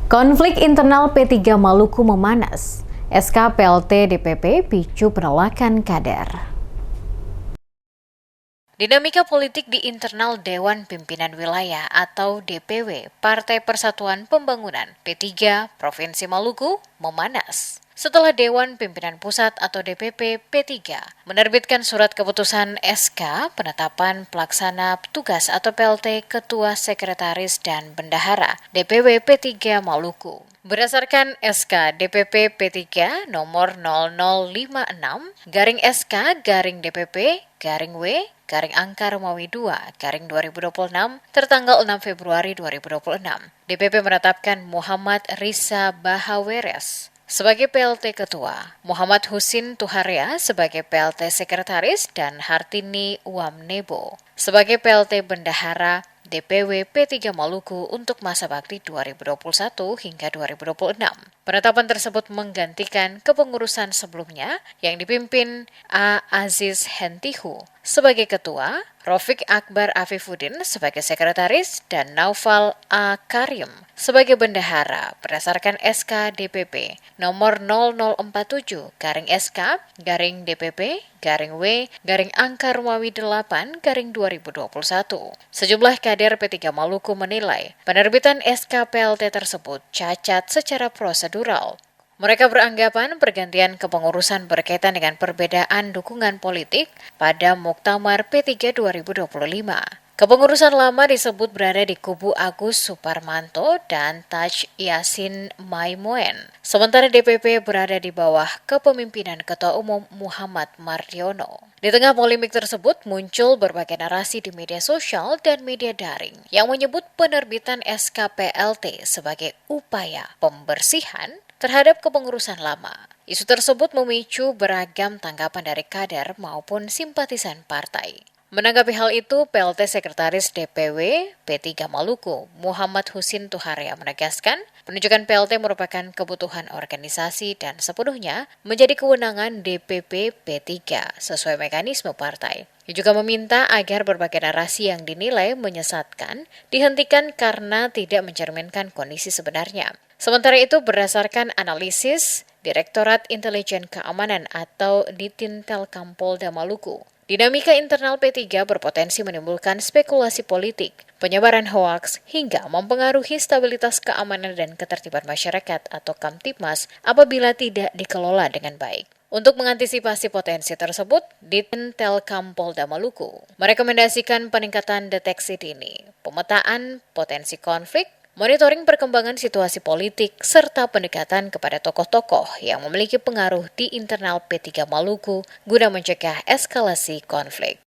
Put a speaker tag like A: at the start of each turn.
A: Konflik internal P3 Maluku memanas. SK PLT DPP picu penolakan kader. Dinamika politik di internal Dewan Pimpinan Wilayah atau DPW Partai Persatuan Pembangunan P3 Provinsi Maluku memanas setelah Dewan Pimpinan Pusat atau DPP P3 menerbitkan surat keputusan SK penetapan pelaksana tugas atau PLT Ketua Sekretaris dan Bendahara DPW P3 Maluku. Berdasarkan SK DPP P3 nomor 0056-DPP-W-Angka Romawi 2-2026 tertanggal 6 Februari 2026. DPP menetapkan Muhammad Risa Bahaweres sebagai PLT Ketua, Muhammad Husin Tuharia sebagai PLT Sekretaris, dan Hartini Wamnebo sebagai PLT Bendahara DPW P3 Maluku untuk masa bakti 2021 hingga 2026. Penetapan tersebut menggantikan kepengurusan sebelumnya yang dipimpin A. Aziz Hentihu sebagai Ketua, Rafiq Akbar Afifuddin sebagai Sekretaris, dan Naufal A. Karim sebagai Bendahara berdasarkan SK DPP nomor 0047-SK-DPP-W-Angka Romawi 8-2021. Sejumlah kader P3 Maluku menilai penerbitan SK PLT tersebut cacat secara prosedural. Mereka beranggapan pergantian kepengurusan berkaitan dengan perbedaan dukungan politik pada Muktamar P3 2025. Kepengurusan lama disebut berada di kubu Agus Suparmanto dan Taj Yasin Maimoen, sementara DPP berada di bawah kepemimpinan Ketua Umum Muhammad Mardiono. Di tengah polemik tersebut muncul berbagai narasi di media sosial dan media daring yang menyebut penerbitan SK PLT sebagai upaya pembersihan terhadap kepengurusan lama. Isu tersebut memicu beragam tanggapan dari kader maupun simpatisan partai. Menanggapi hal itu, PLT Sekretaris DPW P3 Maluku, Muhammad Husin Tuharia menegaskan, penunjukan PLT merupakan kebutuhan organisasi dan sepenuhnya menjadi kewenangan DPP P3 sesuai mekanisme partai. Ia juga meminta agar berbagai narasi yang dinilai menyesatkan dihentikan karena tidak mencerminkan kondisi sebenarnya. Sementara itu, berdasarkan analisis Direktorat Intelijen Keamanan atau Ditintelkam Polda Maluku, dinamika internal P3 berpotensi menimbulkan spekulasi politik, penyebaran hoaks, hingga mempengaruhi stabilitas keamanan dan ketertiban masyarakat atau Kamtibmas apabila tidak dikelola dengan baik. Untuk mengantisipasi potensi tersebut, Ditintelkam Polda Maluku merekomendasikan peningkatan deteksi dini, pemetaan potensi konflik, monitoring perkembangan situasi politik, serta pendekatan kepada tokoh-tokoh yang memiliki pengaruh di internal P3 Maluku guna mencegah eskalasi konflik.